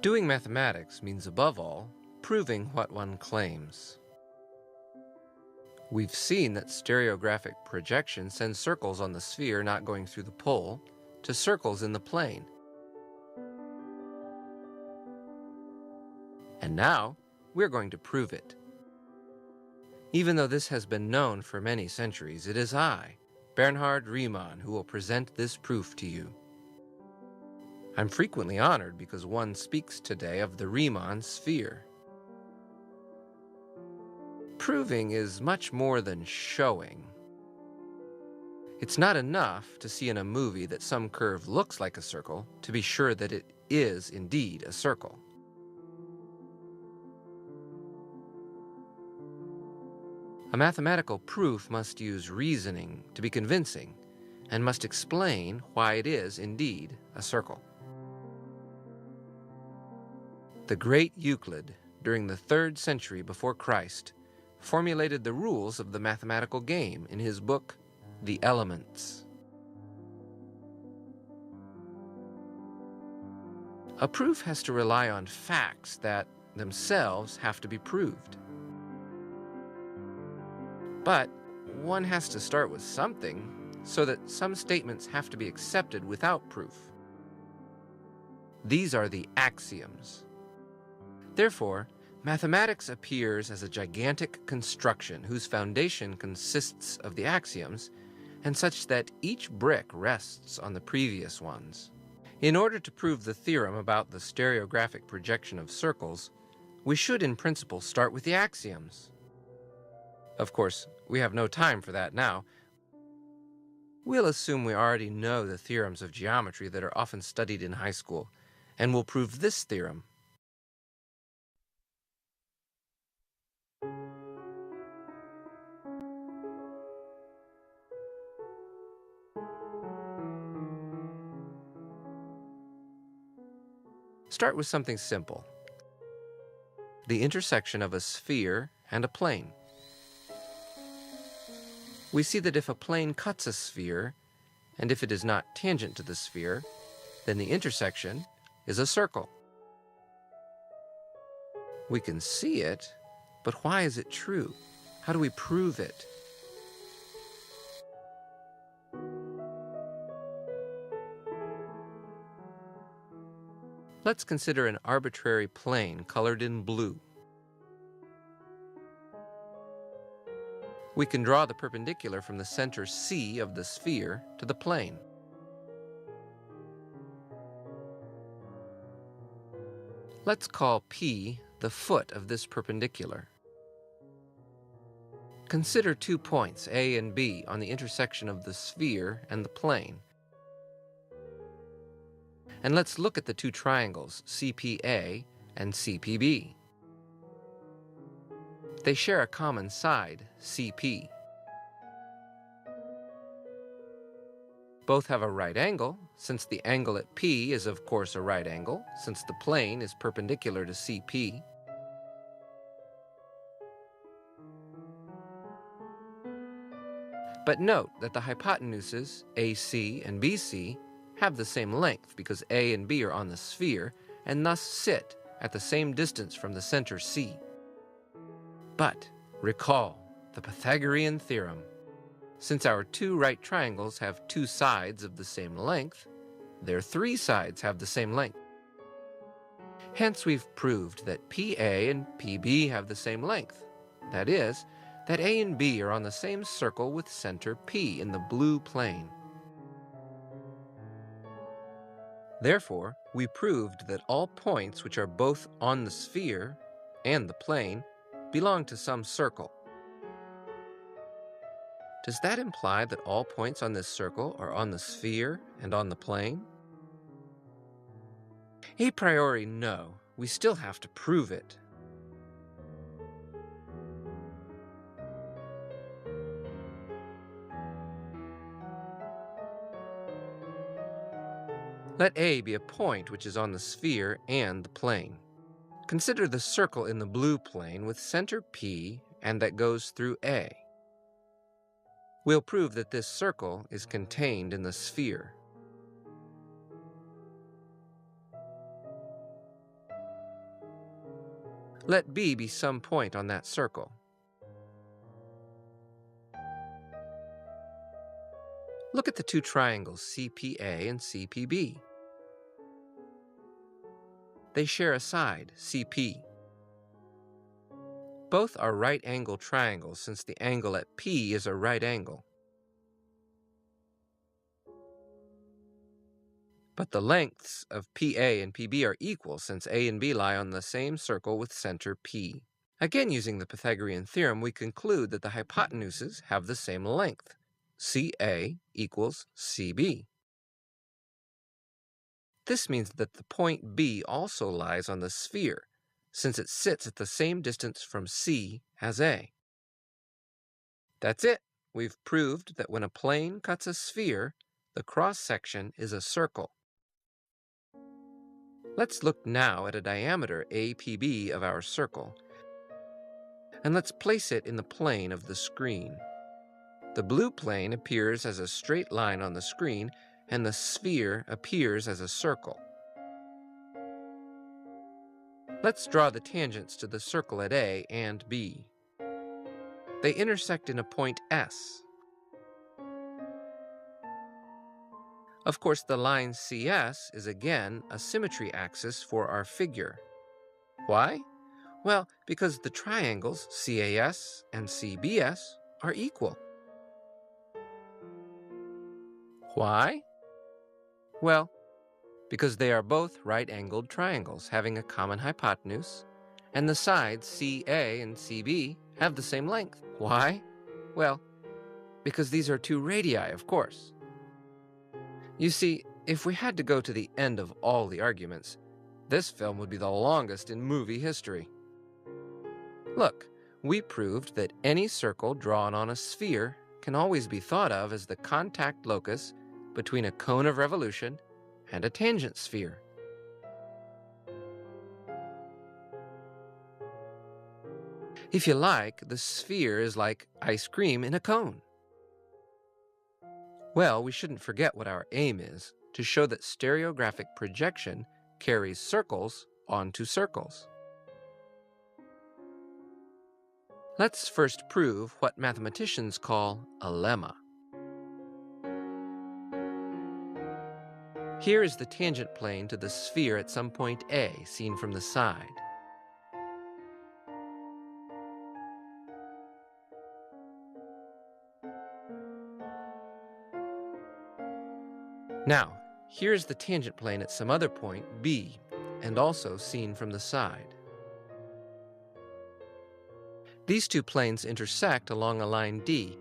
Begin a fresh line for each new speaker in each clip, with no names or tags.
Doing mathematics means, above all, proving what one claims. We've seen that stereographic projection sends circles on the sphere not going through the pole to circles in the plane. And now, we're going to prove it. Even though this has been known for many centuries, it is I, Bernhard Riemann, who will present this proof to you. I'm frequently honored because one speaks today of the Riemann sphere. Proving is much more than showing. It's not enough to see in a movie that some curve looks like a circle to be sure that it is indeed a circle. A mathematical proof must use reasoning to be convincing and must explain why it is indeed a circle. The great Euclid, during the 3rd century before Christ, formulated the rules of the mathematical game in his book, The Elements. A proof has to rely on facts that themselves have to be proved. But one has to start with something, so that some statements have to be accepted without proof. These are the axioms. Therefore, mathematics appears as a gigantic construction whose foundation consists of the axioms, and such that each brick rests on the previous ones. In order to prove the theorem about the stereographic projection of circles, we should in principle start with the axioms. Of course, we have no time for that now. We'll assume we already know the theorems of geometry that are often studied in high school, and we'll prove this theorem. Start with something simple: the intersection of a sphere and a plane. We see that if a plane cuts a sphere, and if it is not tangent to the sphere, then the intersection is a circle. We can see it, but why is it true? How do we prove it? Let's consider an arbitrary plane colored in blue. We can draw the perpendicular from the center C of the sphere to the plane. Let's call P the foot of this perpendicular. Consider 2 points, A and B, on the intersection of the sphere and the plane. And let's look at the 2 triangles, CPA and CPB. They share a common side, CP. Both have a right angle, since the angle at P is of course a right angle, since the plane is perpendicular to CP. But note that the hypotenuses AC and BC have the same length because A and B are on the sphere and thus sit at the same distance from the center C. But recall the Pythagorean theorem. Since our 2 right triangles have 2 sides of the same length, their 3 sides have the same length. Hence we've proved that PA and PB have the same length. That is, that A and B are on the same circle with center P in the blue plane. Therefore, we proved that all points which are both on the sphere and the plane belong to some circle. Does that imply that all points on this circle are on the sphere and on the plane? A priori, no. We still have to prove it. Let A be a point which is on the sphere and the plane. Consider the circle in the blue plane with center P and that goes through A. We'll prove that this circle is contained in the sphere. Let B be some point on that circle. Look at the two triangles CPA and CPB. They share a side, CP. Both are right-angle triangles since the angle at P is a right angle. But the lengths of PA and PB are equal since A and B lie on the same circle with center P. Again, using the Pythagorean theorem, we conclude that the hypotenuses have the same length. CA equals CB. This means that the point B also lies on the sphere, since it sits at the same distance from C as A. That's it. We've proved that when a plane cuts a sphere, the cross-section is a circle. Let's look now at a diameter APB of our circle, and let's place it in the plane of the screen. The blue plane appears as a straight line on the screen, and the sphere appears as a circle. Let's draw the tangents to the circle at A and B. They intersect in a point S. Of course, the line CS is again a symmetry axis for our figure. Why? Well, because the triangles CAS and CBS are equal. Why? Well, because they are both right-angled triangles having a common hypotenuse, and the sides CA and CB have the same length. Why? Well, because these are two radii, of course. You see, if we had to go to the end of all the arguments, this film would be the longest in movie history. Look, we proved that any circle drawn on a sphere can always be thought of as the contact locus between a cone of revolution and a tangent sphere. If you like, the sphere is like ice cream in a cone. Well, we shouldn't forget what our aim is, to show that stereographic projection carries circles onto circles. Let's first prove what mathematicians call a lemma. Here is the tangent plane to the sphere at some point A, seen from the side. Now, here is the tangent plane at some other point, B, and also seen from the side. These two planes intersect along a line D,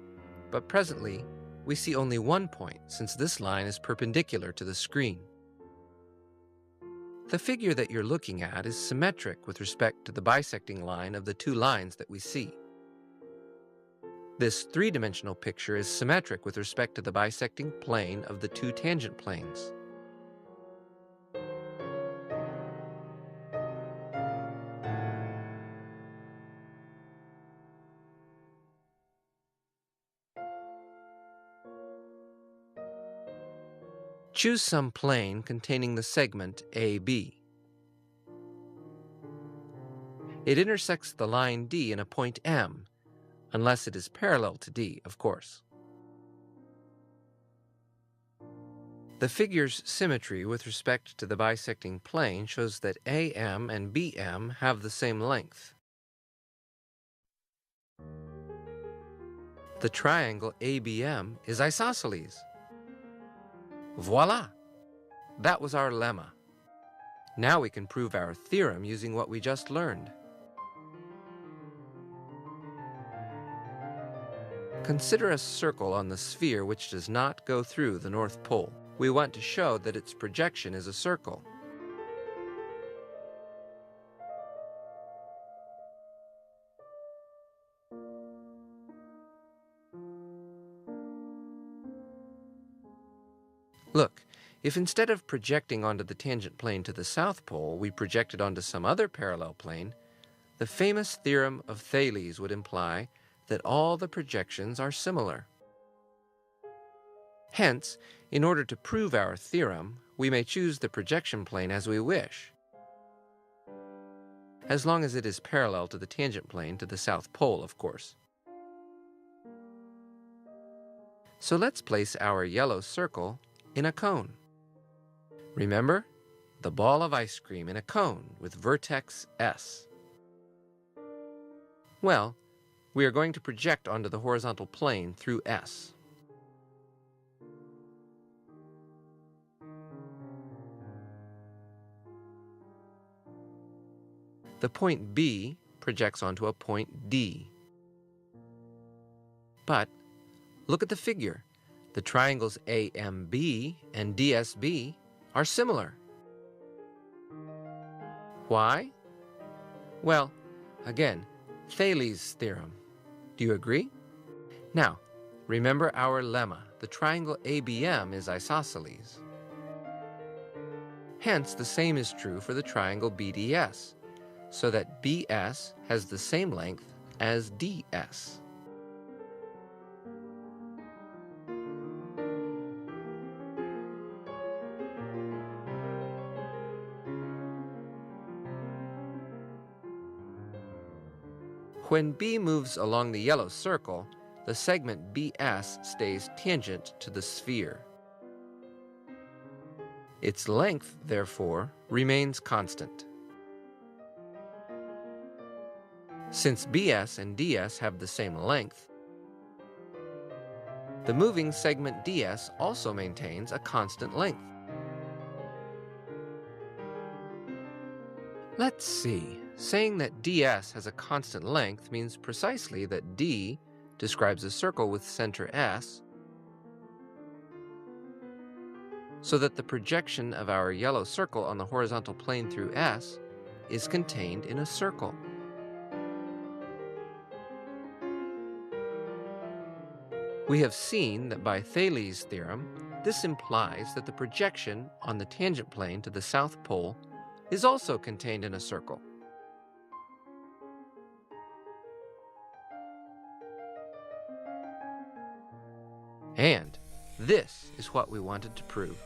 but presently we see only one point since this line is perpendicular to the screen. The figure that you're looking at is symmetric with respect to the bisecting line of the two lines that we see. This three-dimensional picture is symmetric with respect to the bisecting plane of the two tangent planes. Choose some plane containing the segment AB. It intersects the line D in a point M, unless it is parallel to D, of course. The figure's symmetry with respect to the bisecting plane shows that AM and BM have the same length. The triangle ABM is isosceles. Voila! That was our lemma. Now we can prove our theorem using what we just learned. Consider a circle on the sphere which does not go through the North Pole. We want to show that its projection is a circle. Look, if instead of projecting onto the tangent plane to the South Pole, we projected onto some other parallel plane, the famous theorem of Thales would imply that all the projections are similar. Hence, in order to prove our theorem, we may choose the projection plane as we wish. as long as it is parallel to the tangent plane to the South Pole, of course. So let's place our yellow circle in a cone. Remember, the ball of ice cream in a cone with vertex S. Well, we are going to project onto the horizontal plane through S. The point B projects onto a point D. But look at the figure. The triangles AMB and DSB are similar. Why? Well, again, Thales' theorem. Do you agree? Now, remember our lemma. The triangle ABM is isosceles. Hence, the same is true for the triangle BDS, so that BS has the same length as DS. When B moves along the yellow circle, the segment BS stays tangent to the sphere. Its length, therefore, remains constant. Since BS and DS have the same length, the moving segment DS also maintains a constant length. Let's see. Saying that DS has a constant length means precisely that D describes a circle with center S, so that the projection of our yellow circle on the horizontal plane through S is contained in a circle. We have seen that by Thales' theorem, this implies that the projection on the tangent plane to the South Pole is also contained in a circle. And this is what we wanted to prove.